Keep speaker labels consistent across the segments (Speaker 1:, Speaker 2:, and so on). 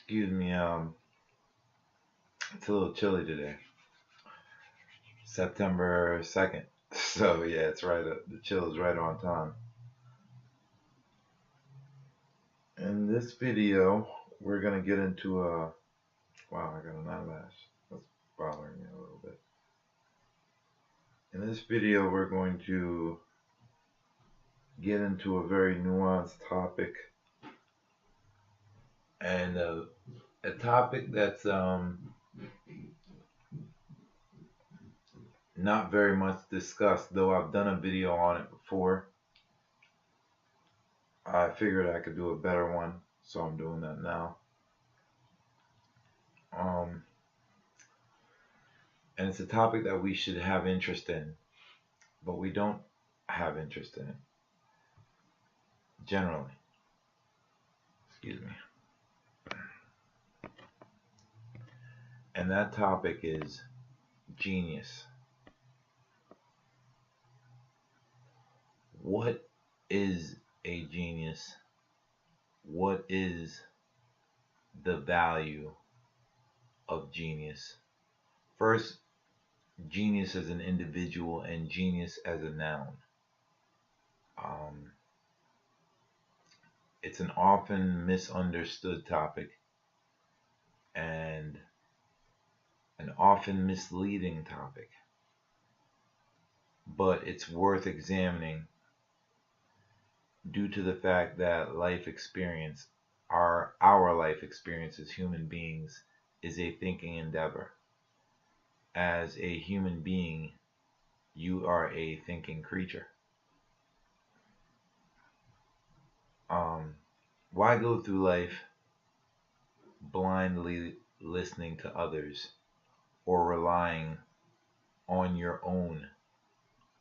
Speaker 1: Excuse me, it's a little chilly today. September 2nd. So yeah, it's right the chill is right on time. In this video, we're gonna get into wow, I got an eyelash. That's bothering me a little bit. In this video, we're going to get into a very nuanced topic, and a topic that's not very much discussed, though I've done a video on it before. I figured I could do a better one, so I'm doing that now. Um, and it's a topic that we should have interest in, but we don't have interest in it, generally. Excuse me. And that topic is genius. What is a genius? What is the value of genius? First, genius as an individual and genius as a noun. It's an often misunderstood topic and an often misleading topic, but it's worth examining due to the fact that life experience, our life experience as human beings, is a thinking endeavor. As a human being, you are a thinking creature. Why go through life blindly listening to others or relying on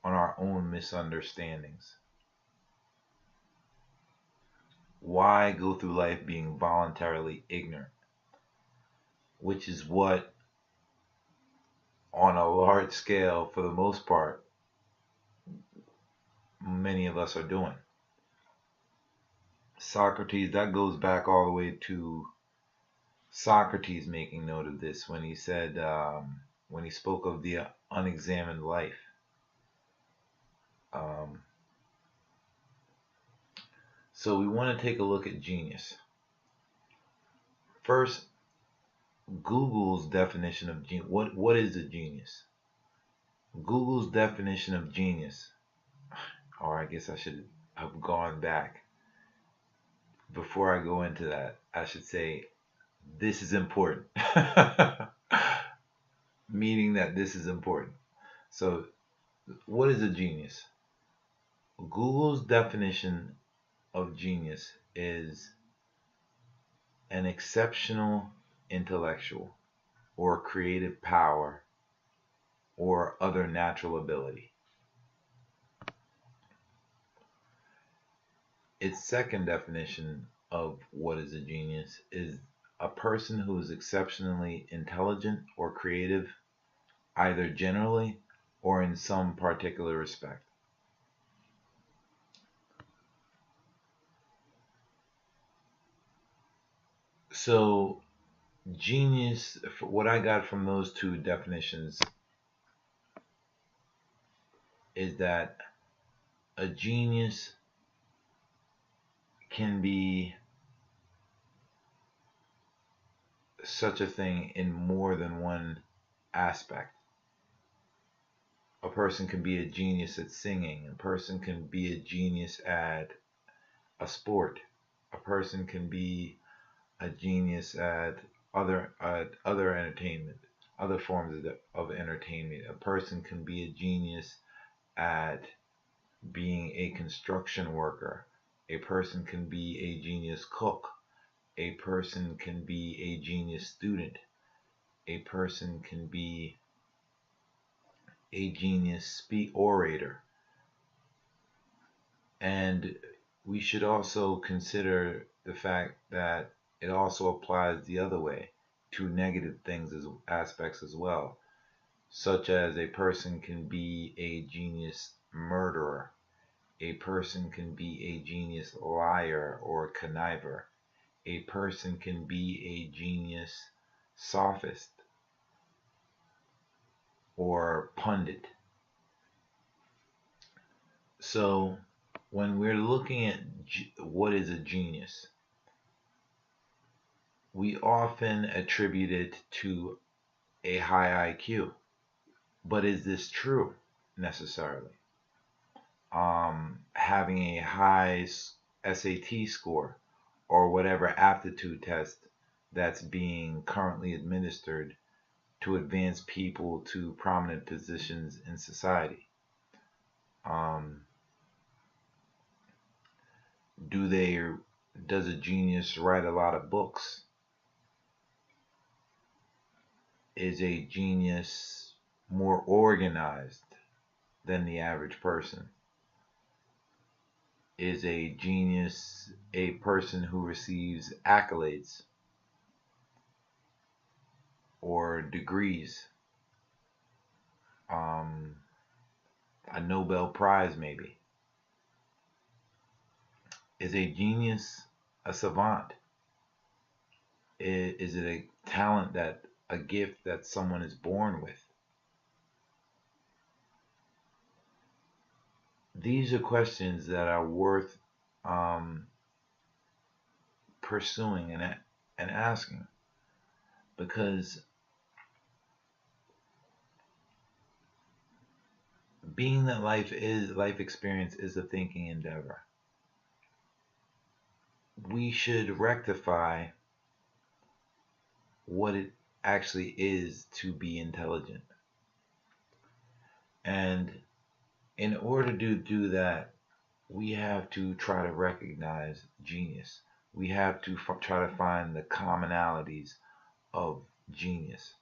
Speaker 1: our own misunderstandings? Why go through life being voluntarily ignorant? Which is what, on a large scale, for the most part, many of us are doing. Socrates, that goes back all the way to Socrates making note of this when he said, when he spoke of the unexamined life. So we want to take a look at genius. First, Google's definition of genius. What is a genius? Google's definition of genius, or I guess I should have gone back. Before I go into that, I should say this is important. Meaning that this is important. So, what is a genius? Google's definition of genius is an exceptional intellectual or creative power or other natural ability. Its second definition of what is a genius is a person who is exceptionally intelligent or creative, either generally or in some particular respect. So, genius, what I got from those two definitions is that a genius can be such a thing in more than one aspect. A person can be a genius at singing. A person can be a genius at a sport. A person can be a genius at other entertainment, other forms of entertainment. A person can be a genius at being a construction worker. A person can be a genius cook. A person can be a genius student. A person can be a genius orator. And we should also consider the fact that it also applies the other way to negative things as aspects as well, such as a person can be a genius murderer. A person can be a genius liar or conniver. a person can be a genius sophist or pundit. So when we're looking at what is a genius, we often attribute it to a high IQ. But is this true necessarily? Having a high SAT score or whatever aptitude test that's being currently administered to advance people to prominent positions in society. Does a genius write a lot of books? Is a genius more organized than the average person? Is a genius a person who receives accolades or degrees? A Nobel Prize, maybe. Is a genius a savant? Is it a talent, a gift that someone is born with? These are questions that are worth pursuing and asking, because being that life experience is a thinking endeavor, we should rectify what it actually is to be intelligent. And in order to do that, we have to try to recognize genius. We have to try to find the commonalities of genius.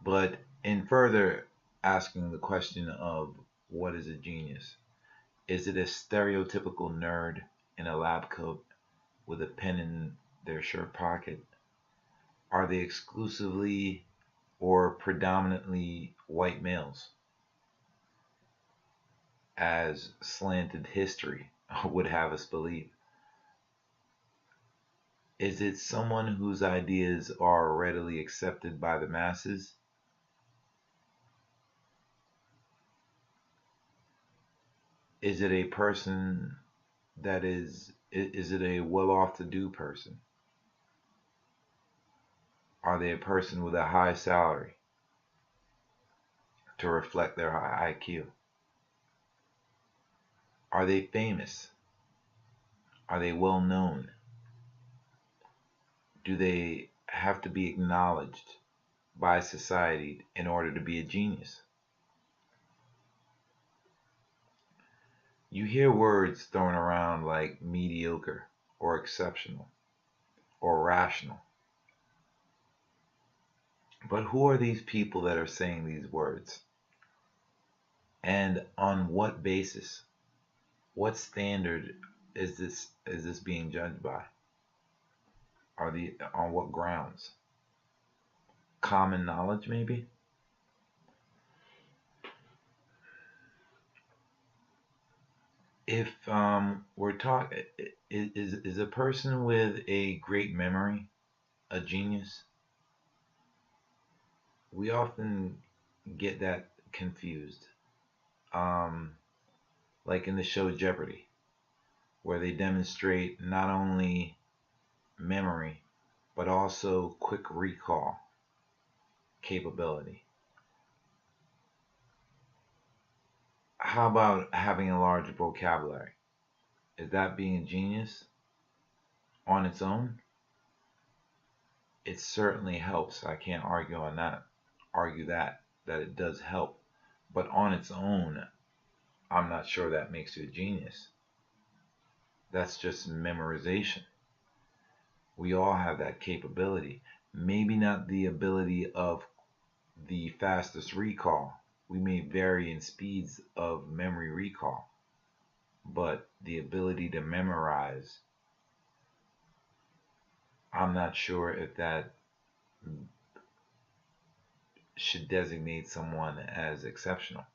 Speaker 1: But in further asking the question of what is a genius, is it a stereotypical nerd in a lab coat with a pen in their shirt pocket? Are they exclusively or predominantly white males, as slanted history would have us believe? Is it someone whose ideas are readily accepted by the masses? Is it a person that is it a well-off-to-do person? Are they a person with a high salary to reflect their high IQ? Are they famous? Are they well known? Do they have to be acknowledged by society in order to be a genius? You hear words thrown around like mediocre or exceptional or rational. But who are these people that are saying these words? And on what basis? What standard is this being judged by? On what grounds? Common knowledge, maybe? If we're talking, is a person with a great memory a genius? We often get that confused. Like in the show Jeopardy, where they demonstrate not only memory, but also quick recall capability. How about having a large vocabulary? Is that being a genius on its own? It certainly helps. I can't argue that it does help. But on its own, I'm not sure that makes you a genius. That's just memorization. We all have that capability. Maybe not the ability of the fastest recall. We may vary in speeds of memory recall, but the ability to memorize, I'm not sure if that should designate someone as exceptional.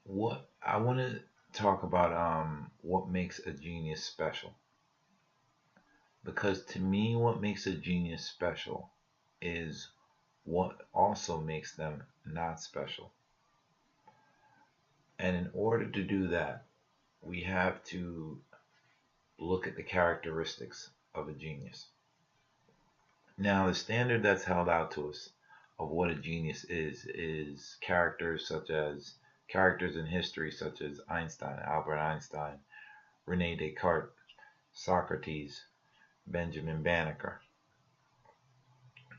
Speaker 1: what I want to talk about what makes a genius special, because to me what makes a genius special is what also makes them not special. And in order to do that, we have to look at the characteristics of a genius. Now, the standard that's held out to us of what a genius is characters in history such as Einstein, Albert Einstein, Rene Descartes, Socrates, Benjamin Banneker.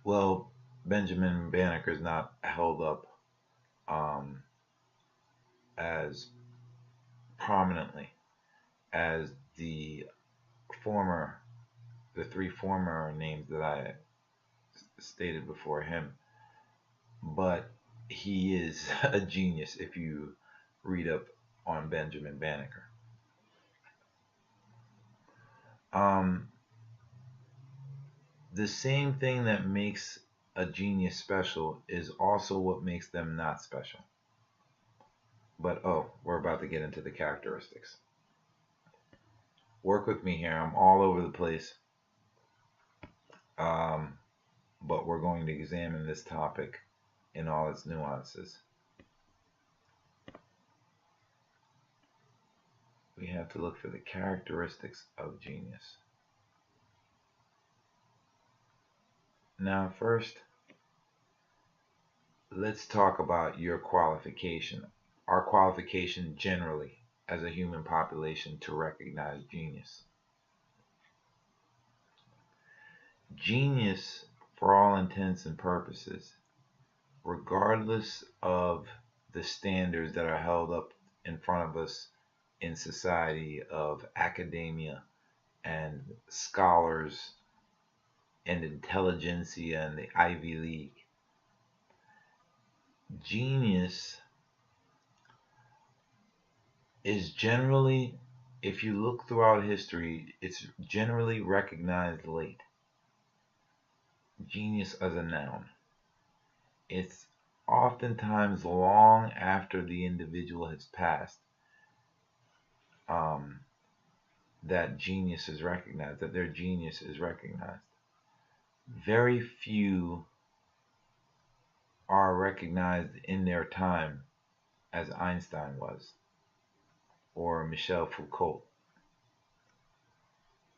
Speaker 1: Well, Benjamin Banneker is not held up as prominently as the three former names that I stated before him, but he is a genius if you read up on Benjamin Banneker. The same thing that makes a genius special is also what makes them not special. But we're about to get into the characteristics. Work with me here. I'm all over the place. But we're going to examine this topic in all its nuances. We have to look for the characteristics of genius. Now, first, let's talk about your qualification, our qualification generally as a human population to recognize genius. Genius, for all intents and purposes, regardless of the standards that are held up in front of us in society of academia and scholars and intelligentsia and the Ivy League, genius is generally, if you look throughout history, it's generally recognized late. Genius as a noun. It's oftentimes long after the individual has passed that genius is recognized, that their genius is recognized. Very few are recognized in their time as Einstein was, or Michel Foucault.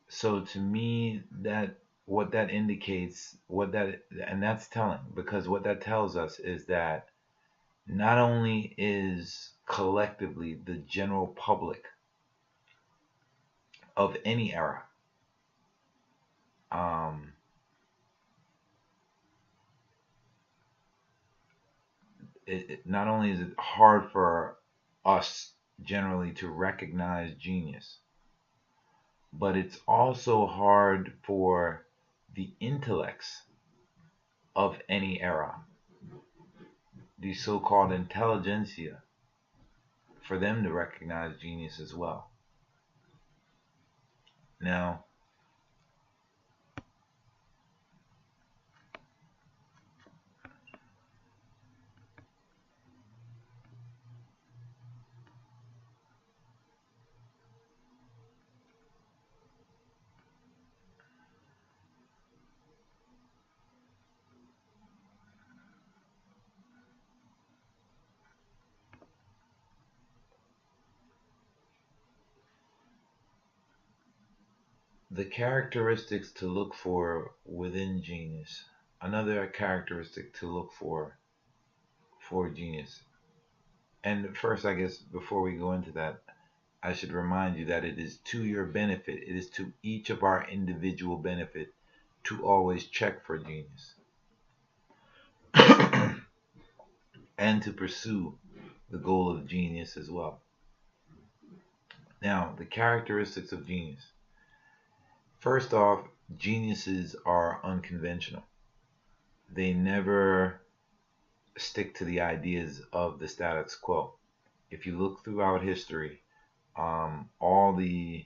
Speaker 1: So to me, what that indicates, and that's telling, because what that tells us is that not only is collectively the general public of any era not only is it hard for us generally to recognize genius, but it's also hard for the intellects of any era, the so-called intelligentsia, for them to recognize genius as well. Now, the characteristics to look for within genius, another characteristic to look for genius. And first, I guess, before we go into that, I should remind you that it is to your benefit, it is to each of our individual benefit to always check for genius and to pursue the goal of genius as well. Now, the characteristics of genius. First off, geniuses are unconventional. They never stick to the ideas of the status quo. If you look throughout history, all the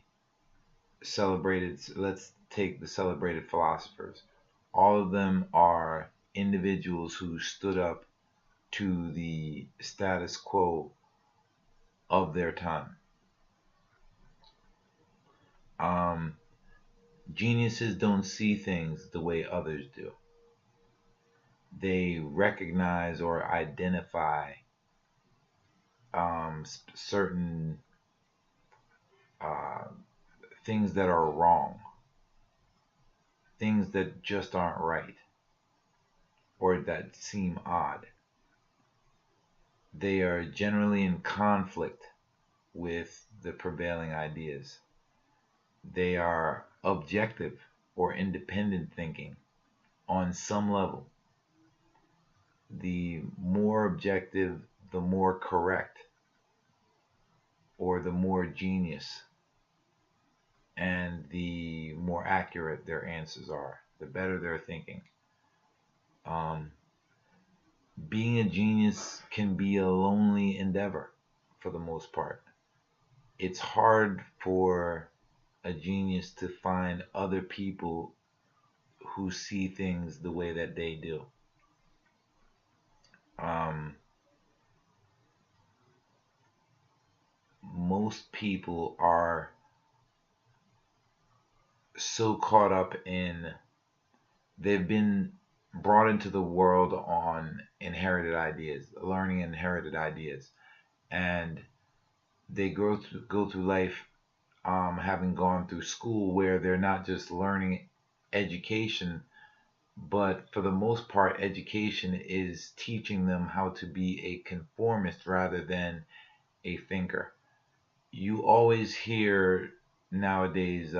Speaker 1: celebrated, let's take the celebrated philosophers, all of them are individuals who stood up to the status quo of their time. Geniuses don't see things the way others do. They recognize or identify certain uh, things that are wrong, things that just aren't right, or that seem odd. They are generally in conflict with the prevailing ideas. They are objective or independent thinking on some level. The more objective, the more correct, or the more genius, and the more accurate their answers are, the better their thinking. Um, being a genius can be a lonely endeavor for the most part. It's hard for a genius to find other people who see things the way that they do. Most people are so caught up in, they've been brought into the world on inherited ideas, learning inherited ideas, and they go through life having gone through school where they're not just learning education, but for the most part, education is teaching them how to be a conformist rather than a thinker. You always hear nowadays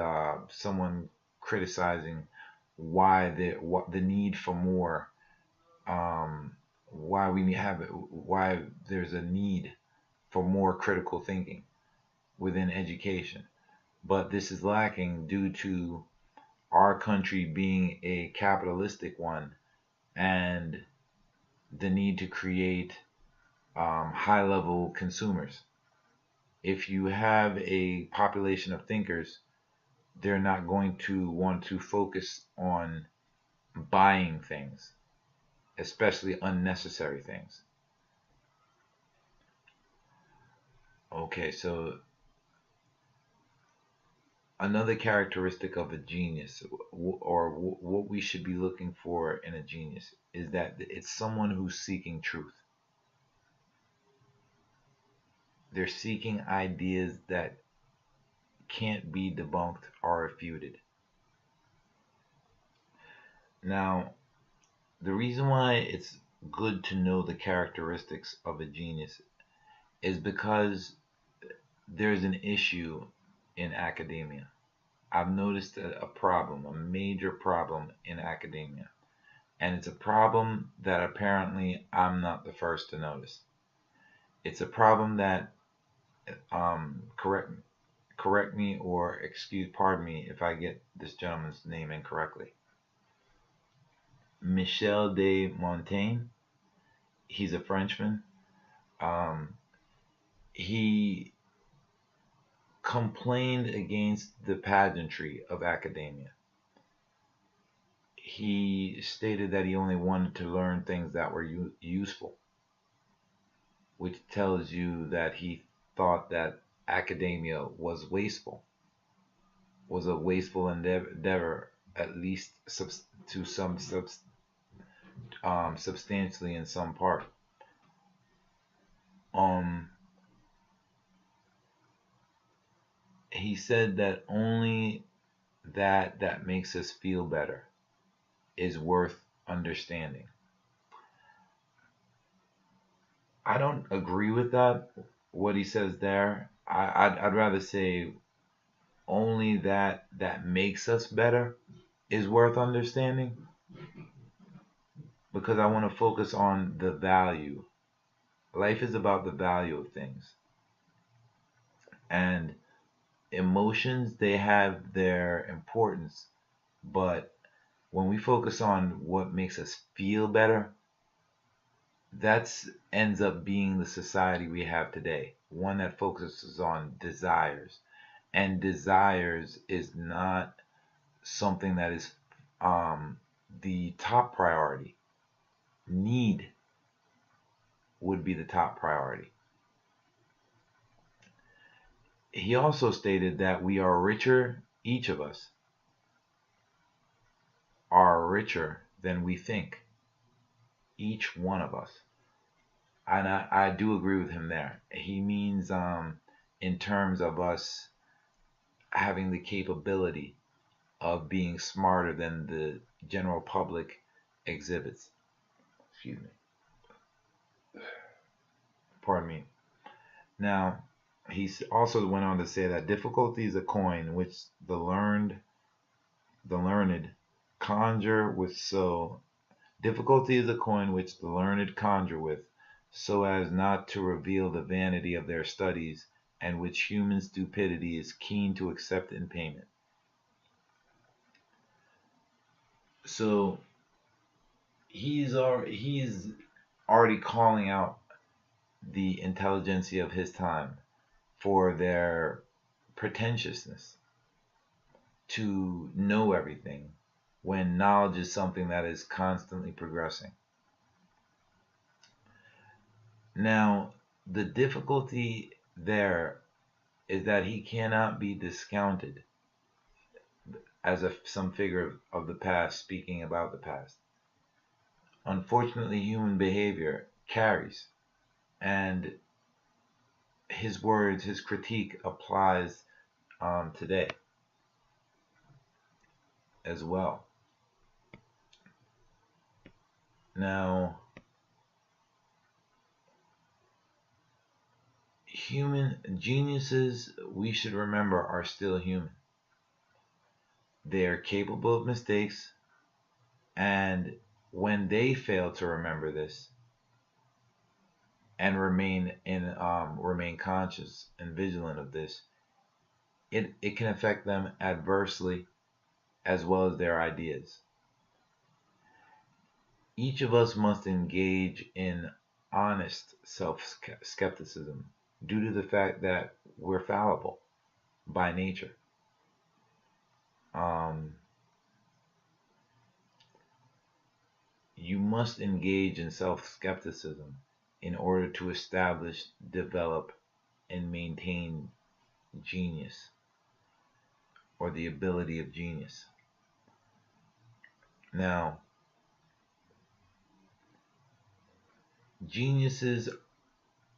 Speaker 1: someone criticizing what the need for more, why we have it, why there's a need for more critical thinking within education. But this is lacking due to our country being a capitalistic one, and the need to create high level consumers. If you have a population of thinkers, they're not going to want to focus on buying things, especially unnecessary things. Okay, so another characteristic of a genius, or what we should be looking for in a genius, is that it's someone who's seeking truth. They're seeking ideas that can't be debunked or refuted. Now, the reason why it's good to know the characteristics of a genius is because there's an issue in academia. I've noticed a problem, a major problem in academia. And it's a problem that apparently I'm not the first to notice. It's a problem that, correct me or pardon me if I get this gentleman's name incorrectly. Michel de Montaigne. He's a Frenchman. He complained against the pageantry of academia. He stated that he only wanted to learn things that were useful, which tells you that he thought that academia was wasteful, was a wasteful endeavor, at least to some substantially in some part. He said that only that makes us feel better is worth understanding. I don't agree with that, what he says there. I'd rather say only that makes us better is worth understanding, because I want to focus on the value. Life is about the value of things. And emotions, they have their importance, but when we focus on what makes us feel better, that ends up being the society we have today, one that focuses on desires. And desires is not something that is the top priority. Need would be the top priority. he also stated that we are richer, each of us are richer than we think, each one of us. And I do agree with him there. He means in terms of us having the capability of being smarter than the general public exhibits. Excuse me. Pardon me. Now, he also went on to say that difficulty is a coin which the learned conjure with so difficulty is a coin which the learned conjure with, so as not to reveal the vanity of their studies, and which human stupidity is keen to accept in payment. So he's already calling out the intelligentsia of his time for their pretentiousness to know everything when knowledge is something that is constantly progressing. Now, the difficulty there is that he cannot be discounted as some figure of the past speaking about the past. Unfortunately, human behavior carries, and his words, his critique applies today as well. Now, human geniuses, we should remember, are still human. They are capable of mistakes, and when they fail to remember this and remain conscious and vigilant of this, it can affect them adversely as well as their ideas. Each of us must engage in honest self-skepticism due to the fact that we're fallible by nature. You must engage in self-skepticism in order to establish, develop, and maintain genius, or the ability of genius. Now, geniuses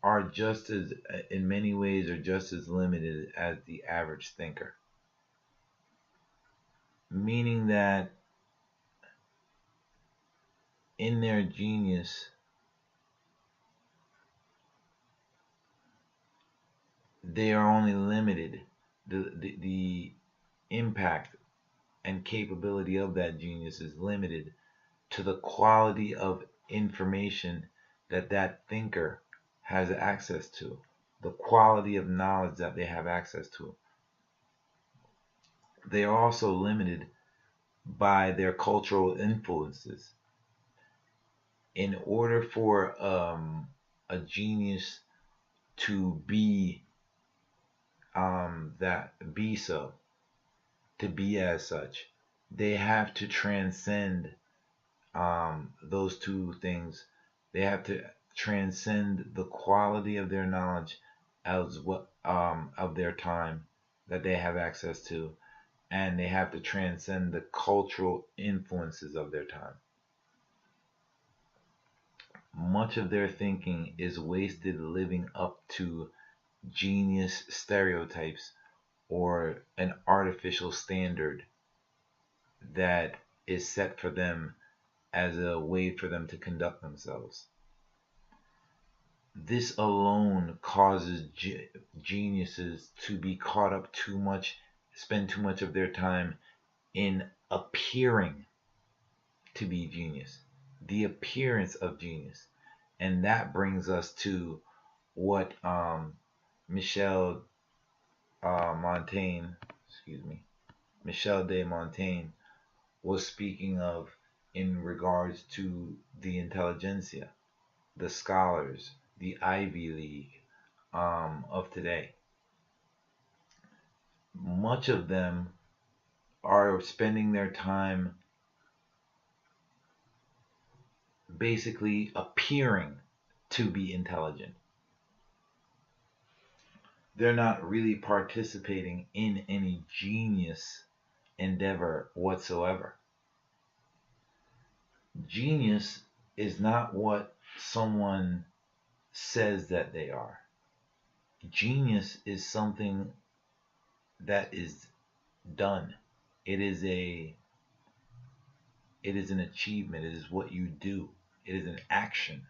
Speaker 1: are just as, in many ways, are just as limited as the average thinker. Meaning that in their genius, they are only limited. The impact and capability of that genius is limited to the quality of information that thinker has access to, the quality of knowledge that they have access to. They are also limited by their cultural influences. In order for a genius to be to be as such, they have to transcend those two things. They have to transcend the quality of their knowledge as what of their time that they have access to, and they have to transcend the cultural influences of their time. Much of their thinking is wasted living up to genius stereotypes or an artificial standard that is set for them as a way for them to conduct themselves. This alone causes geniuses to be caught up too much, spend too much of their time in appearing to be genius, the appearance of genius. And that brings us to what Michel de Montaigne was speaking of in regards to the intelligentsia, the scholars, the Ivy League of today. Much of them are spending their time basically appearing to be intelligent. they're not really participating in any genius endeavor whatsoever. Genius is not what someone says that they are. Genius is something that is done. It is an achievement. It is what you do. It is an action.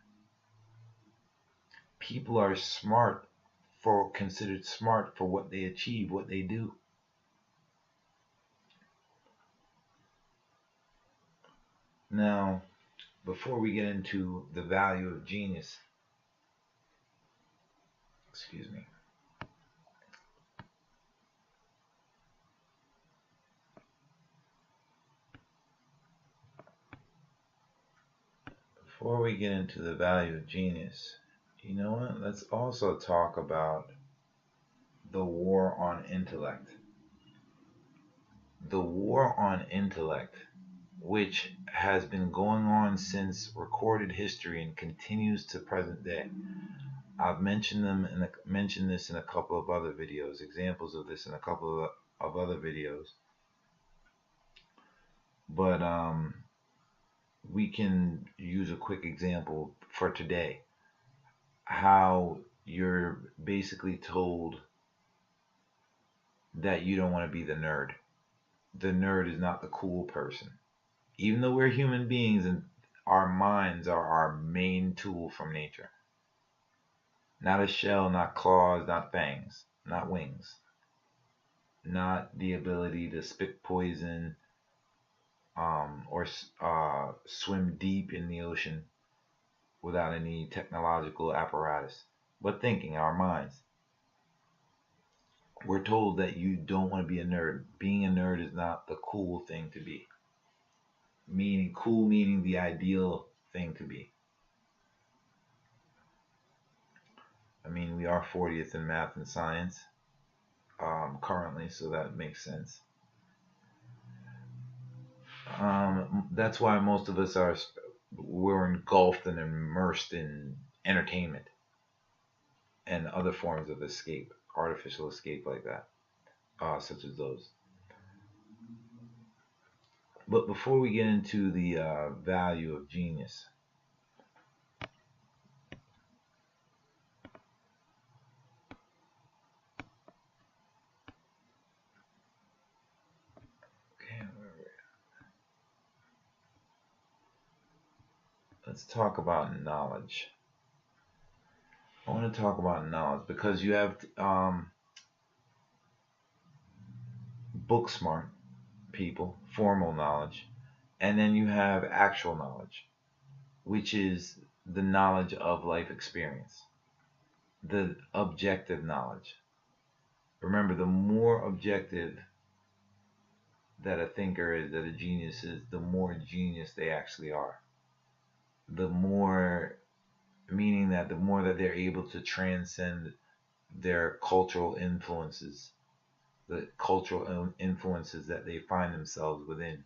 Speaker 1: People are considered smart for what they achieve, what they do. Now, before we get into the value of genius, excuse me. Before we get into the value of genius, you know what? Let's also talk about the war on intellect. The war on intellect, which has been going on since recorded history and continues to present day. I've mentioned this in a couple of other videos, examples of this in a couple of other videos. But we can use a quick example for today. How you're basically told that you don't want to be the nerd. The nerd is not the cool person. Even though we're human beings and our minds are our main tool from nature. Not a shell, not claws, not fangs, not wings. Not the ability to spit poison or swim deep in the ocean without any technological apparatus. But thinking, our minds. We're told that you don't want to be a nerd. Being a nerd is not the cool thing to be. Meaning the ideal thing to be. I mean, we are 40th in math and science currently, so that makes sense. That's why most of us we're engulfed and immersed in entertainment and other forms of escape, artificial escape like that, such as those. But before we get into the value of genius, let's talk about knowledge. I want to talk about knowledge because you have book smart people, formal knowledge, and then you have actual knowledge, which is the knowledge of life experience, the objective knowledge. Remember, the more objective that a thinker is, that a genius is, the more genius they actually are. The more, meaning that the more that they're able to transcend their cultural influences, the cultural influences that they find themselves within,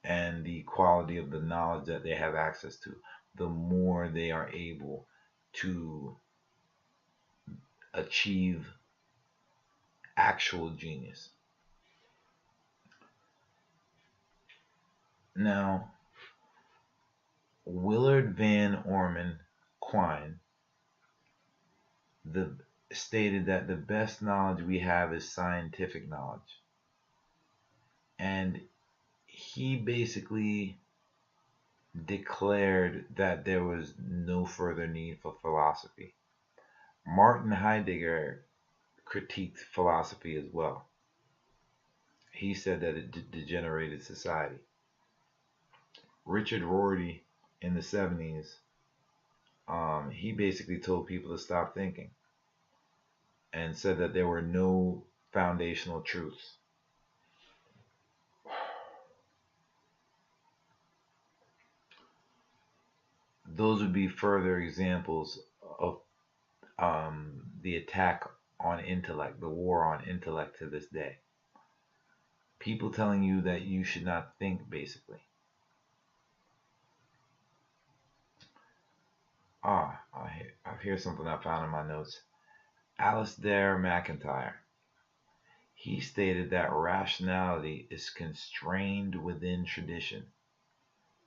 Speaker 1: and the quality of the knowledge that they have access to, the more they are able to achieve actual genius. Now, Willard Van Orman Quine stated that the best knowledge we have is scientific knowledge. And he basically declared that there was no further need for philosophy. Martin Heidegger critiqued philosophy as well. He said that it degenerated society. Richard Rorty in the 70s, he basically told people to stop thinking and said that there were no foundational truths. Those would be further examples of the attack on intellect, the war on intellect to this day. People telling you that you should not think, basically. I hear something I found in my notes. Alasdair MacIntyre. He stated that rationality is constrained within tradition,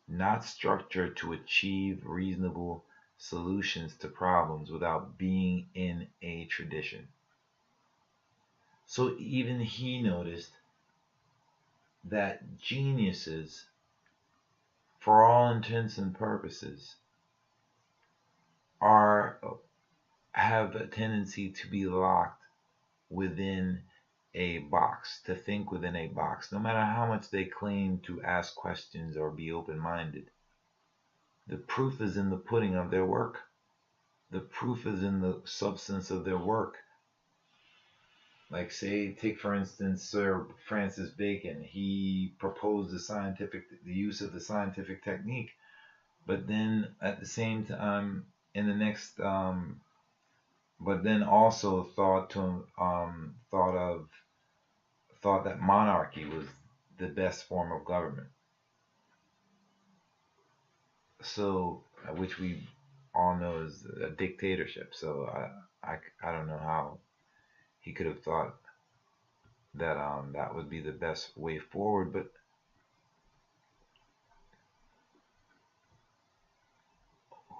Speaker 1: not structured to achieve reasonable solutions to problems without being in a tradition. So even he noticed that geniuses, for all intents and purposes, have a tendency to be locked within a box, to think within a box, no matter how much they claim to ask questions or be open-minded. The proof is in the pudding of their work. The proof is in the substance of their work. Like, say, take for instance Sir Francis Bacon. He proposed the use of the scientific technique, but then at the same time, in the next, but then also thought that monarchy was the best form of government. So, which we all know is a dictatorship. So I don't know how he could have thought that that would be the best way forward. But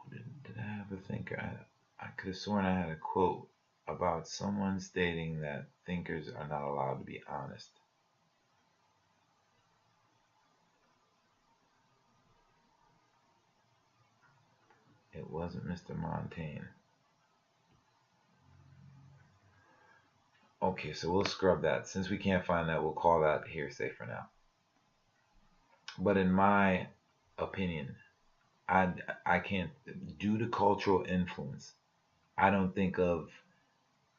Speaker 1: did I have a thinker? I could have sworn I had a quote about someone stating that thinkers are not allowed to be honest. It wasn't Mr. Montaigne. Okay, so we'll scrub that. Since we can't find that, we'll call that hearsay for now. But in my opinion, I can't, due to cultural influence, I don't think of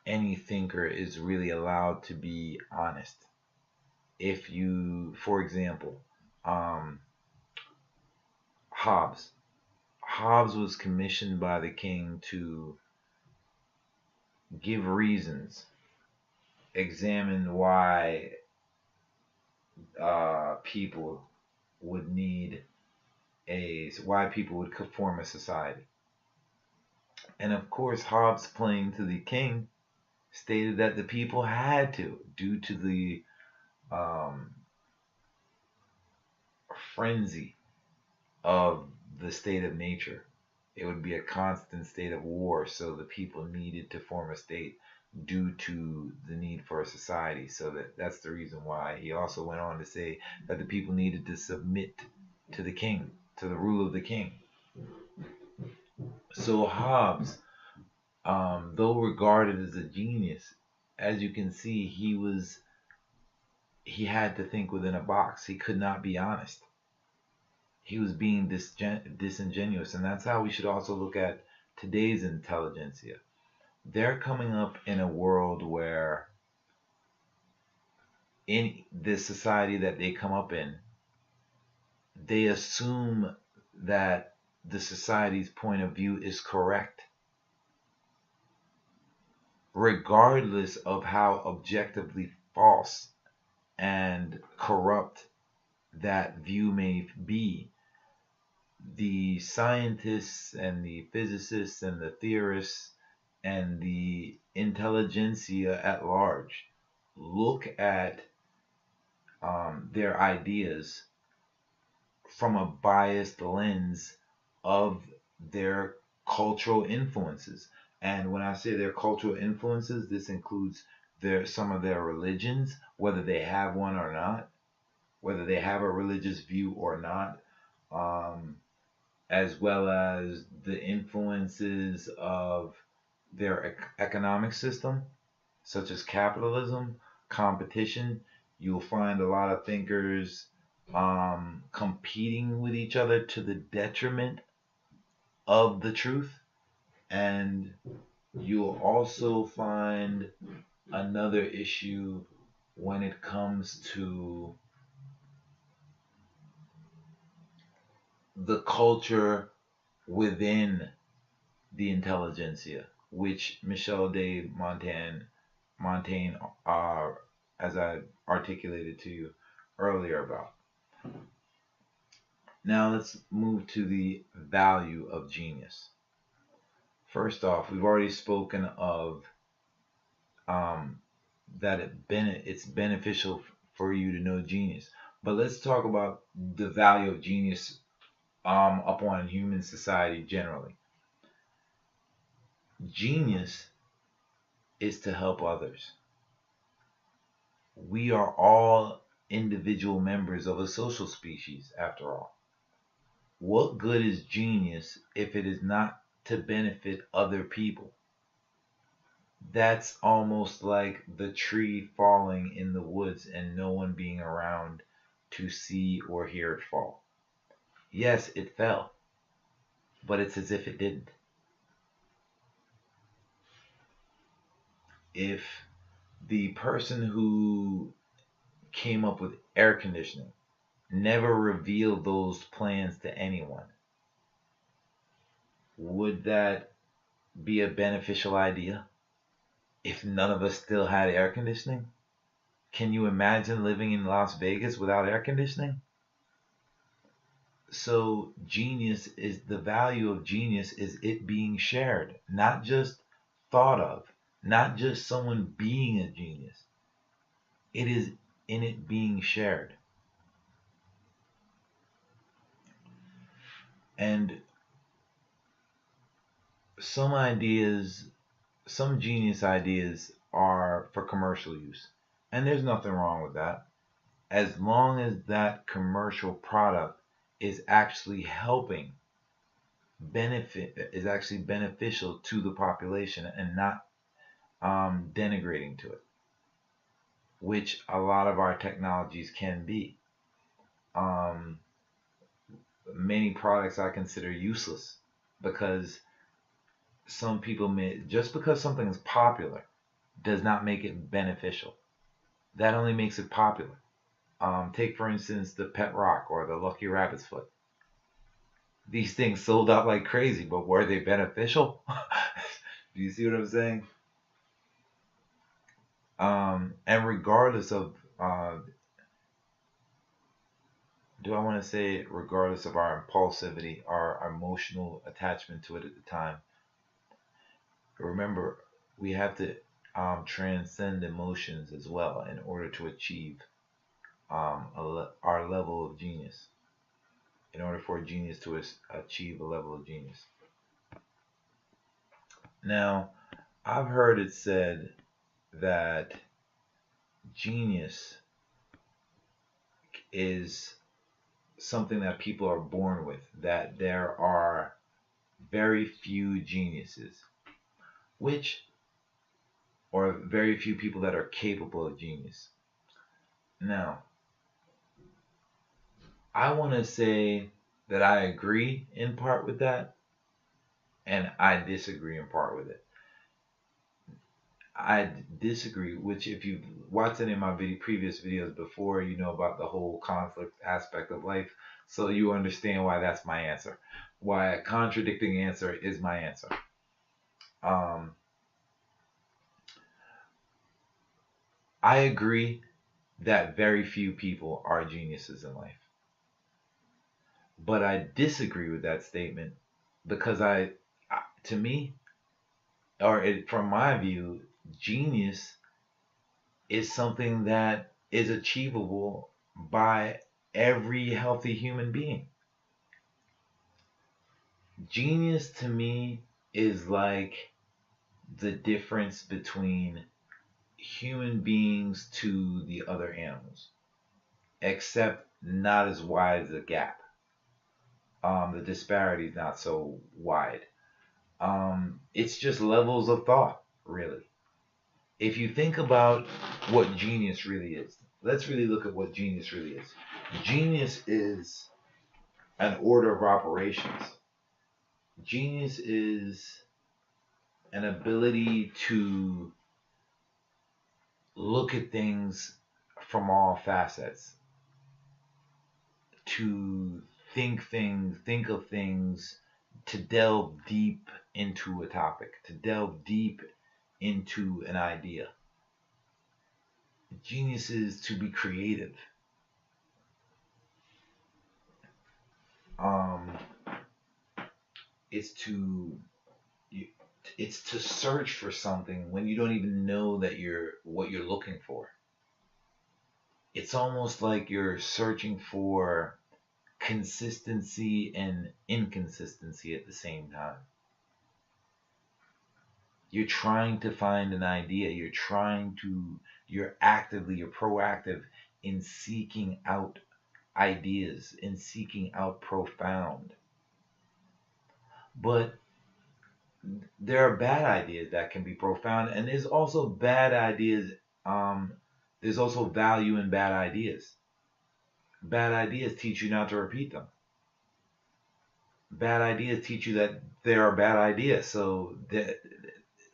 Speaker 1: any thinker is really allowed to be honest. If you, for example, Hobbes was commissioned by the king to give reasons, examine why people would form a society. And of course, Hobbes, playing to the king, stated that the people had to, due to the frenzy of the state of nature. It would be a constant state of war, so the people needed to form a state due to the need for a society. So that's the reason why. He also went on to say that the people needed to submit to the king, to the rule of the king. So Hobbes, though regarded as a genius, as you can see, he had to think within a box. He could not be honest. He was being disingenuous, and that's how we should also look at today's intelligentsia. They're coming up in a world where, in this society that they come up in, they assume that the society's point of view is correct, regardless of how objectively false and corrupt that view may be. The scientists and the physicists and the theorists and the intelligentsia at large look at their ideas from a biased lens of their cultural influences. And when I say their cultural influences, this includes some of their religions, whether they have one or not, whether they have a religious view or not, as well as the influences of their economic system, such as capitalism, competition. You'll find a lot of thinkers competing with each other to the detriment of the truth. And you'll also find another issue when it comes to the culture within the intelligentsia, which Michel de Montaigne, as I articulated to you earlier about. Now let's move to the value of genius. First off, we've already spoken of um, that it's beneficial for you to know genius. But let's talk about the value of genius upon human society generally. Genius is to help others. We are all individual members of a social species, after all. What good is genius if it is not to benefit other people? That's almost like the tree falling in the woods and no one being around to see or hear it fall. Yes, it fell, but it's as if it didn't. If the person who came up with air conditioning never revealed those plans to anyone, would that be a beneficial idea if none of us still had air conditioning? Can you imagine living in Las Vegas without air conditioning? So the value of genius is it being shared, not just thought of, not just someone being a genius. It is in it being shared. And some ideas, some genius ideas are for commercial use. And there's nothing wrong with that, as long as that commercial product is actually is actually beneficial to the population and not denigrating to it, which a lot of our technologies can be. Um, Many products I consider useless because some people just because something is popular does not make it beneficial. That only makes it popular. Take for instance the Pet Rock or the Lucky Rabbit's Foot. These things sold out like crazy, but were they beneficial? Do you see what I'm saying? And regardless of, do I want to say regardless of our impulsivity, our emotional attachment to it at the time, remember we have to transcend emotions as well in order to achieve our level of genius. In order for a genius to achieve a level of genius. Now, I've heard it said that genius is something that people are born with, that there are very few geniuses, or very few people that are capable of genius. Now, I want to say that I agree in part with that, and I disagree in part with it. I disagree, which if you've watched any of my previous videos before, you know about the whole conflict aspect of life, so you understand why that's my answer. Why a contradicting answer is my answer. I agree that very few people are geniuses in life. But I disagree with that statement because to me, from my view, genius is something that is achievable by every healthy human being. Genius to me is like the difference between human beings to the other animals, except not as wide as a gap. The disparity is not so wide. It's just levels of thought, really. If you think about what genius really is, let's really look at what genius really is. Genius is an order of operations. Genius is an ability to look at things from all facets, to think of things, to delve deep into a topic, to delve deep into an idea. Genius is to be creative. It's to it's to search for something when you don't even know that you're what you're looking for. It's almost like you're searching for consistency and inconsistency at the same time. You're trying to find an idea. You're proactive in seeking out ideas, in seeking out profound. But there are bad ideas that can be profound, and there's also bad ideas. There's also value in bad ideas. Bad ideas teach you not to repeat them. Bad ideas teach you that there are bad ideas, so that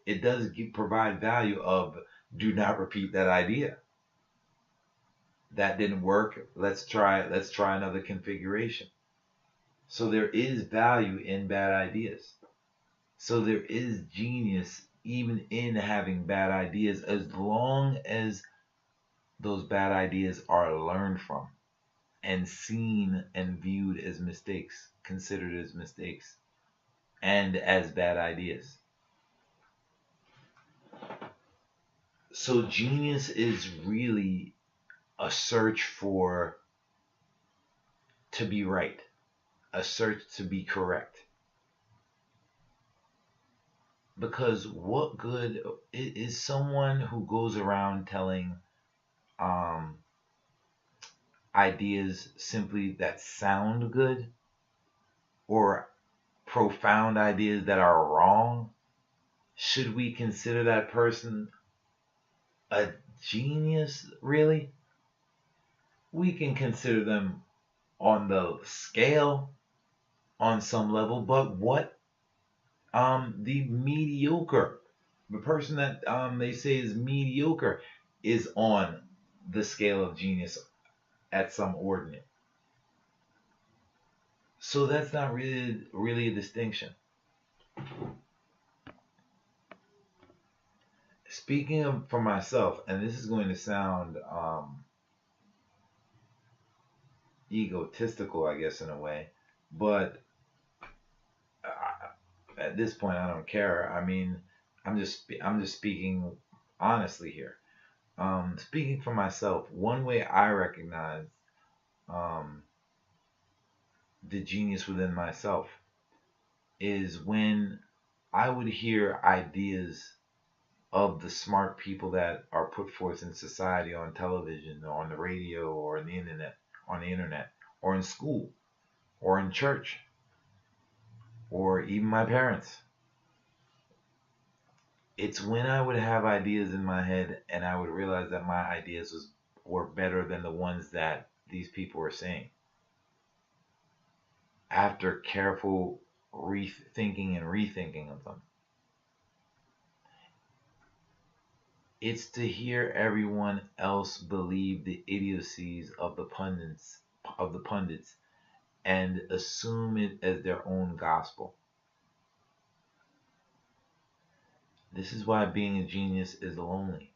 Speaker 1: it does provide value of do not repeat that idea. That didn't work. Let's try another configuration. So there is value in bad ideas. So there is genius even in having bad ideas, as long as those bad ideas are learned from and seen and viewed as mistakes, considered as mistakes, and as bad ideas. So genius is really a search to be right, a search to be correct. Because what good is someone who goes around telling ideas simply that sound good, or profound ideas that are wrong? Should we consider that person a genius, really? We can consider them on the scale on some level, but what the person that they say is mediocre is on the scale of genius at some ordinate. So that's not really a distinction. Speaking for myself, and this is going to sound egotistical, I guess, in a way, but at this point, I don't care. I mean, I'm just speaking honestly here. Speaking for myself, one way I recognize the genius within myself is when I would hear ideas of the smart people that are put forth in society on television or on the radio or on the internet or in school or in church or even my parents. It's when I would have ideas in my head and I would realize that my ideas were better than the ones that these people were saying. After careful rethinking and rethinking of them. It's to hear everyone else believe the idiocies of the pundits and assume it as their own gospel. This is why being a genius is lonely.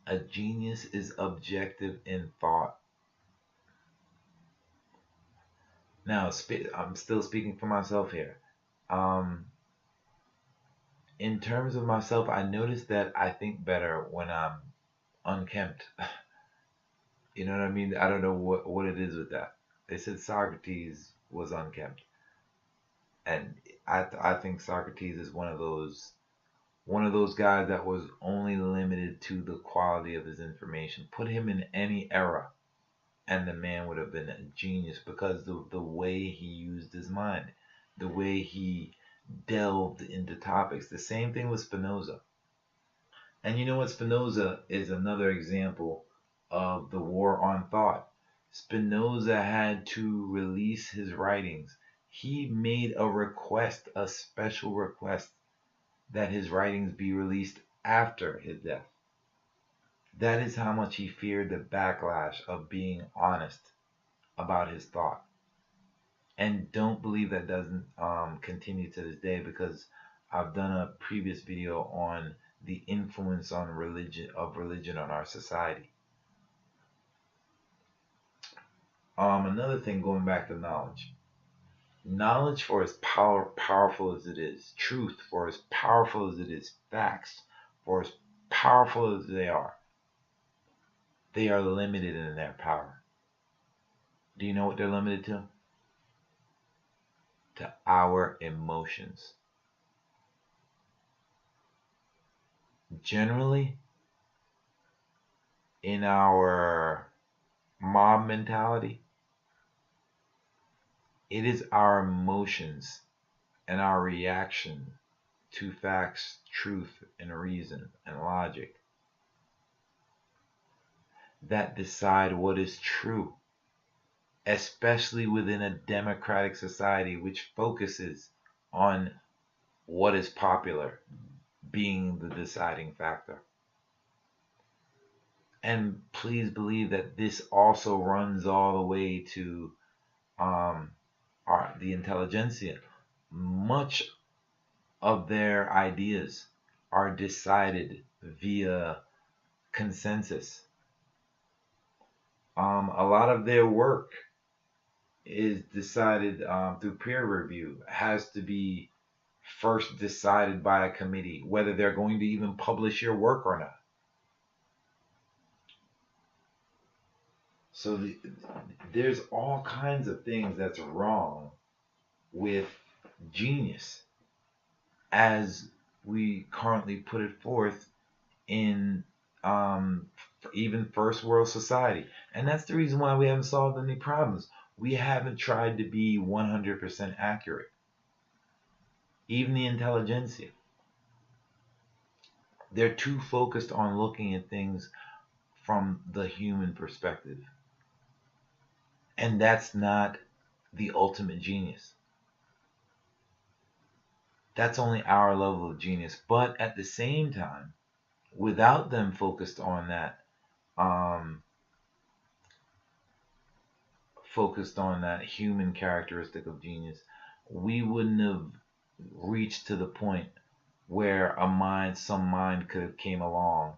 Speaker 1: A genius is objective in thought. Now, I'm still speaking for myself here. In terms of myself, I notice that I think better when I'm unkempt. You know what I mean? I don't know what it is with that. They said Socrates was unkempt, and I think Socrates is one of those guys that was only limited to the quality of his information. Put him in any era, and the man would have been a genius because of the way he used his mind, the way he delved into topics. The same thing with Spinoza. And you know what? Spinoza is another example of the war on thought. Spinoza had to release his writings. He made a request, a special request, that his writings be released after his death. That is how much he feared the backlash of being honest about his thought. And don't believe that doesn't continue to this day, because I've done a previous video on the influence on religion on our society. Another thing, going back to knowledge. Knowledge, for as powerful as it is, truth, for as powerful as it is, facts, for as powerful as they are limited in their power. Do you know what they're limited to? To our emotions. Generally, in our mob mentality, it is our emotions and our reaction to facts, truth, and reason and logic that decide what is true, especially within a democratic society which focuses on what is popular being the deciding factor. And please believe that this also runs all the way to the intelligentsia. Much of their ideas are decided via consensus. A lot of their work is decided through peer review, has to be first decided by a committee whether they're going to even publish your work or not. So there's all kinds of things that's wrong with genius as we currently put it forth in even first world society. And that's the reason why we haven't solved any problems. We haven't tried to be 100% accurate. Even the intelligentsia. They're too focused on looking at things from the human perspective. And that's not the ultimate genius. That's only our level of genius. But at the same time, without them focused on that, human characteristic of genius, we wouldn't have reached to the point where some mind could have came along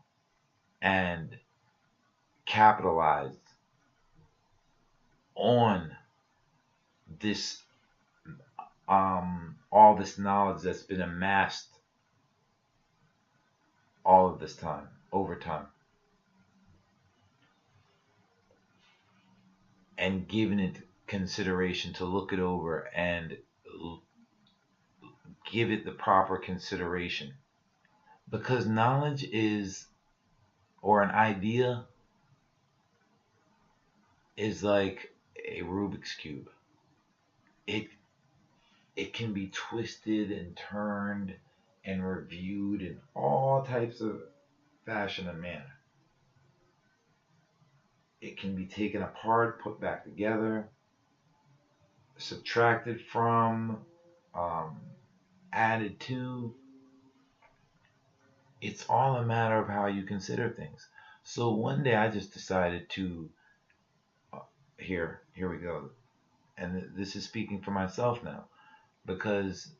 Speaker 1: and capitalized on this all this knowledge that's been amassed all of this time, over time, and given it consideration to look it over and give it the proper consideration. Because knowledge is, or an idea, is like a Rubik's Cube. It can be twisted and turned and reviewed in all types of fashion and manner. It can be taken apart, put back together, subtracted from, added to. It's all a matter of how you consider things. So one day I just decided to, here we go. And this is speaking for myself now, because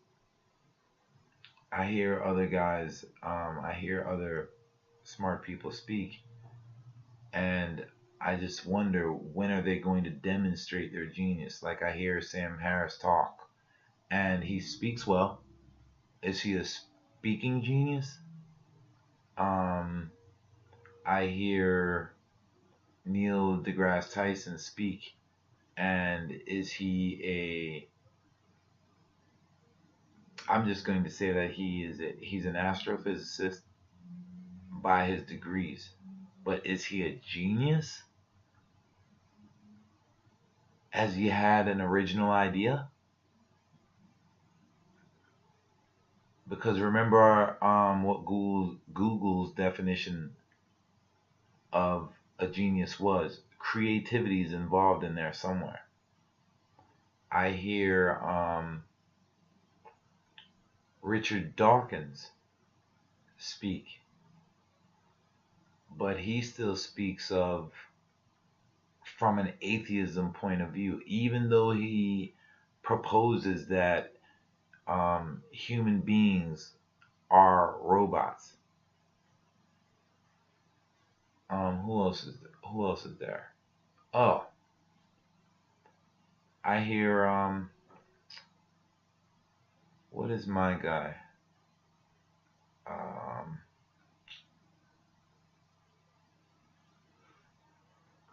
Speaker 1: I hear other guys, I hear other smart people speak, and I just wonder, when are they going to demonstrate their genius? Like, I hear Sam Harris talk, and he speaks well. Is he a speaking genius? I hear Neil deGrasse Tyson speak, and is he I'm just going to say that he's an astrophysicist by his degrees. But is he a genius? Has he had an original idea? Because remember what Google's definition of a genius was. Creativity is involved in there somewhere. I hear Richard Dawkins speak, but he still speaks of from an atheism point of view, even though he proposes that human beings are robots. Who else is there? Oh, I hear What is my guy? Um,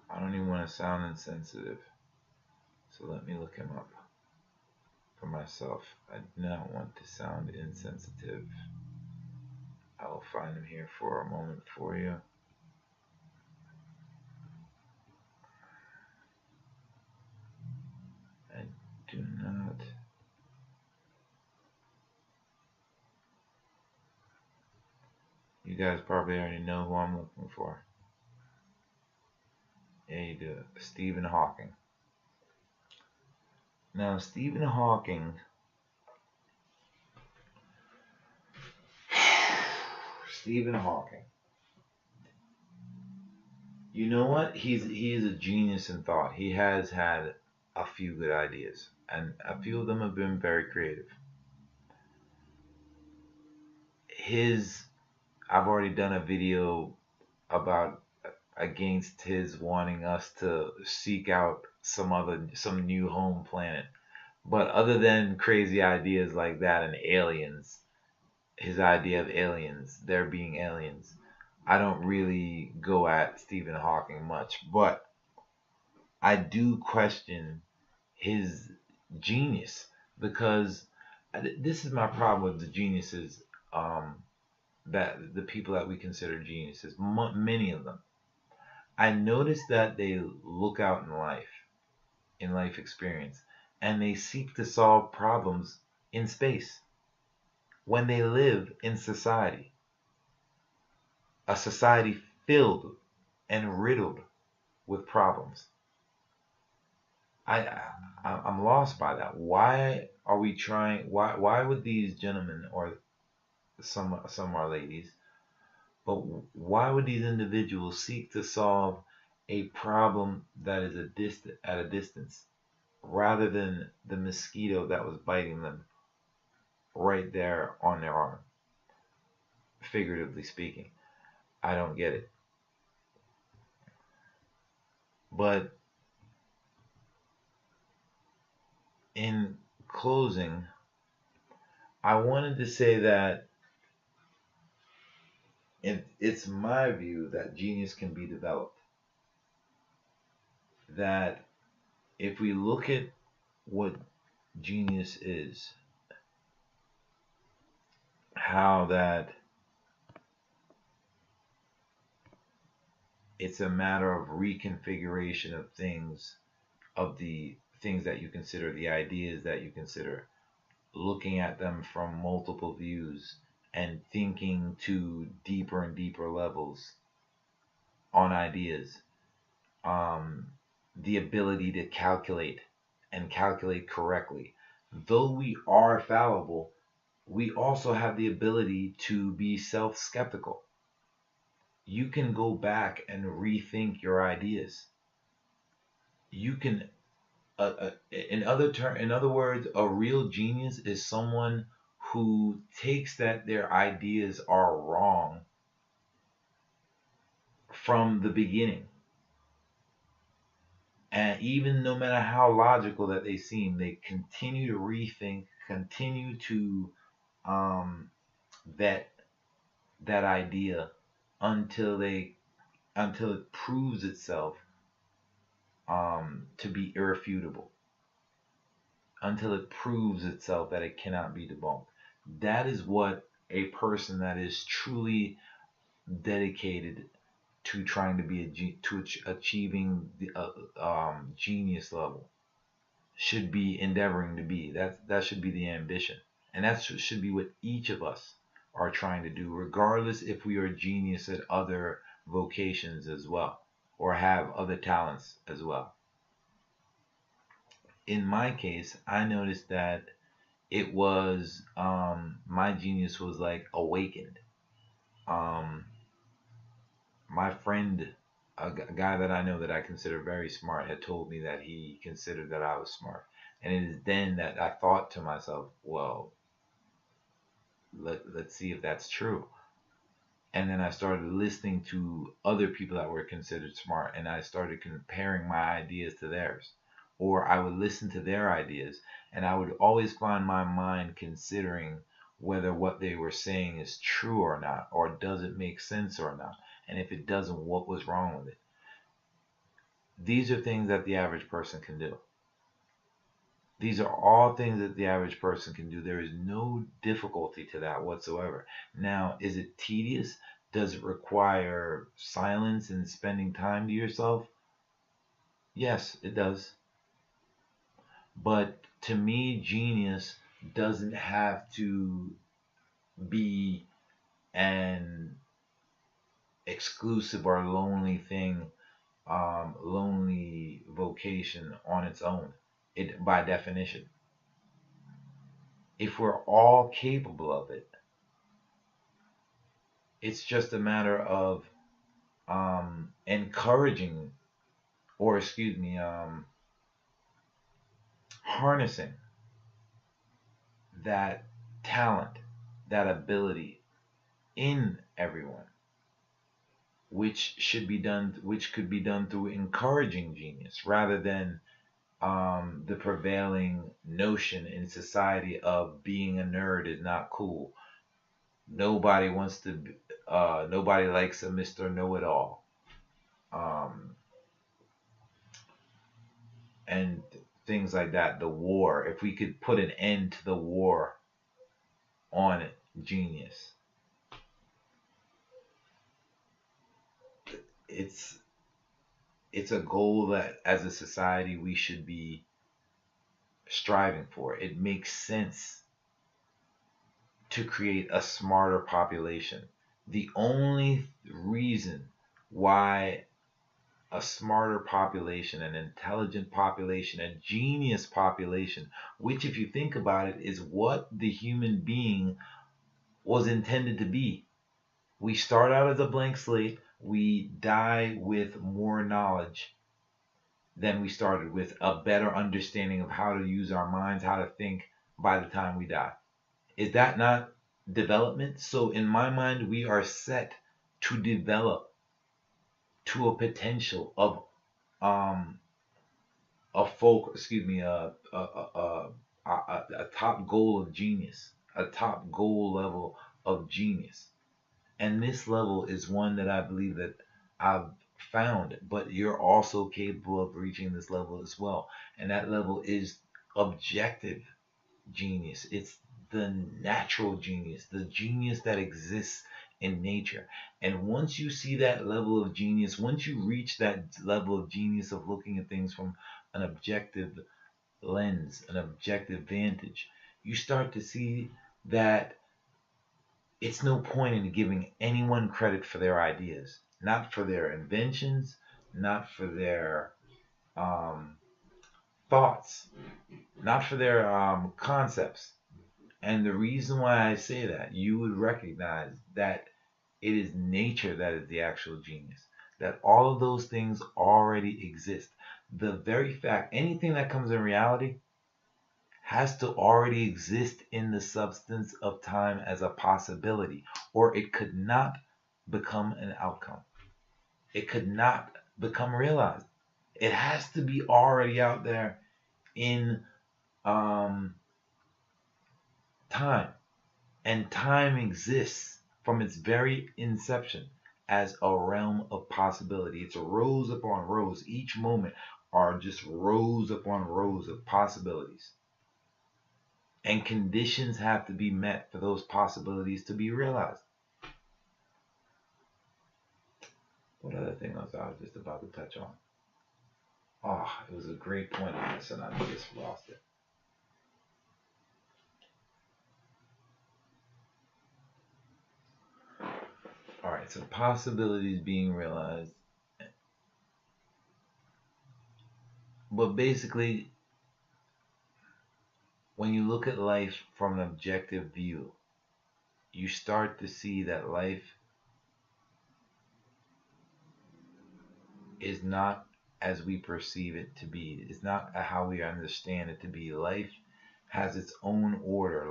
Speaker 1: I don't even want to sound insensitive, so let me look him up for myself. I do not want to sound insensitive. I will find him here for a moment for you. I do not. You guys probably already know who I'm looking for. Yeah, you do. Stephen Hawking. Now, Stephen Hawking. Stephen Hawking. You know what? He is a genius in thought. He has had a few good ideas, and a few of them have been very creative. I've already done a video about against his wanting us to seek out some new home planet. But other than crazy ideas like that and aliens, his idea of aliens, there being aliens, I don't really go at Stephen Hawking much, but I do question his genius because this is my problem with the geniuses, that the people that we consider geniuses, many of them. I notice that they look out in life experience, and they seek to solve problems in space when they live in society, a society filled and riddled with problems. I, I'm lost by that. Why are we trying? Why would these gentlemen, or some are ladies, but why would these individuals seek to solve a problem that is at a distance, rather than the mosquito that was biting them right there on their arm, figuratively speaking? I don't get it. But in closing, I wanted to say that it's my view that genius can be developed. That if we look at what genius is, how that it's a matter of reconfiguration of things, of the things that you consider, the ideas that you consider, looking at them from multiple views and thinking to deeper and deeper levels on ideas. The ability to calculate and calculate correctly. Though we are fallible, we also have the ability to be self skeptical. You can go back and rethink your ideas. You can, in other words, a real genius is someone who takes that their ideas are wrong from the beginning. And even no matter how logical that they seem, they continue to rethink, continue to vet that idea until it proves itself to be irrefutable, until it proves itself that it cannot be debunked. That is what a person that is truly dedicated to trying to be achieving the genius level should be endeavoring to be. That should be the ambition, and that should be what each of us are trying to do, regardless if we are genius at other vocations as well, or have other talents as well. In my case, I noticed that it was my genius was like awakened. Um, my friend, guy that I know that I consider very smart, had told me that he considered that I was smart. And it is then that I thought to myself, well, let's see if that's true. And then I started listening to other people that were considered smart, and I started comparing my ideas to theirs. or I would listen to their ideas, and I would always find my mind considering whether what they were saying is true or not, or does it make sense or not, and if it doesn't, what was wrong with it. These are things that the average person can do. These are all things that the average person can do. There is no difficulty to that whatsoever. Now, is it tedious? Does it require silence and spending time to yourself? Yes, it does. But to me, genius doesn't have to be an exclusive or lonely thing, lonely vocation on its own. It by definition, if we're all capable of it, it's just a matter of encouraging, or excuse me, harnessing that talent, that ability in everyone, which could be done through encouraging genius rather than the prevailing notion in society of being a nerd is not cool. Nobody wants to. Nobody likes a Mr. Know-it-all. Um, and things like that. The war. If we could put an end to the war on genius, it's it's a goal that as a society we should be striving for. It makes sense to create a smarter population. The only reason why a smarter population, an intelligent population, a genius population, which, if you think about it, is what the human being was intended to be. We start out as a blank slate, we die with more knowledge than we started with, a better understanding of how to use our minds, how to think by the time we die. Is that not development? So, in my mind, we are set to develop to a potential of um a folk, excuse me, a top goal of genius, a top goal level of genius. And this level is one that I believe that I've found, but you're also capable of reaching this level as well. And that level is objective genius. It's the natural genius, the genius that exists in nature. And once you see that level of genius, once you reach that level of genius of looking at things from an objective lens, an objective vantage, you start to see that it's no point in giving anyone credit for their ideas, not for their inventions, not for their um, thoughts, not for their concepts. And the reason why I say that, you would recognize that it is nature that is the actual genius, that all of those things already exist. The very fact, anything that comes in reality has to already exist in the substance of time as a possibility, or it could not become an outcome. It could not become realized. It has to be already out there in um, time. And time exists from its very inception as a realm of possibility. It's rows upon rows. Each moment are just rows upon rows of possibilities. And conditions have to be met for those possibilities to be realized. What other thing was I just about to touch on? Oh, it was a great point on this, and I just lost it. All right, so possibilities being realized. But basically, when you look at life from an objective view, you start to see that life is not as we perceive it to be. It's not how we understand it to be. Life has its own order.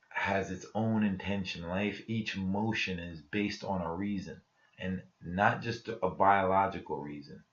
Speaker 1: Has its own intention. Life, each motion is based on a reason, and not just a biological reason.